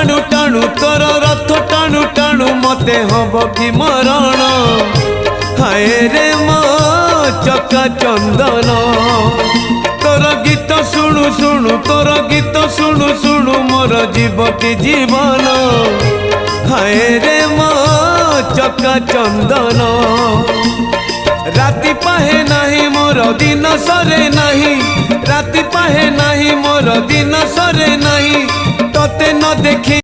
टाणु टाणु तोर रथ टाणु टाणु मते हब कि मरण हाय रे मो चका चंदन तोर गीत शुणु शुणु तोर गीत शुणु शुणु मोर जीव कि जीवन हाय रे मो चका चंदन राति पाहे नाही मोर दिन सरे नाही राति पाहे नाही मोर दिन सरे नाही तोते न देखी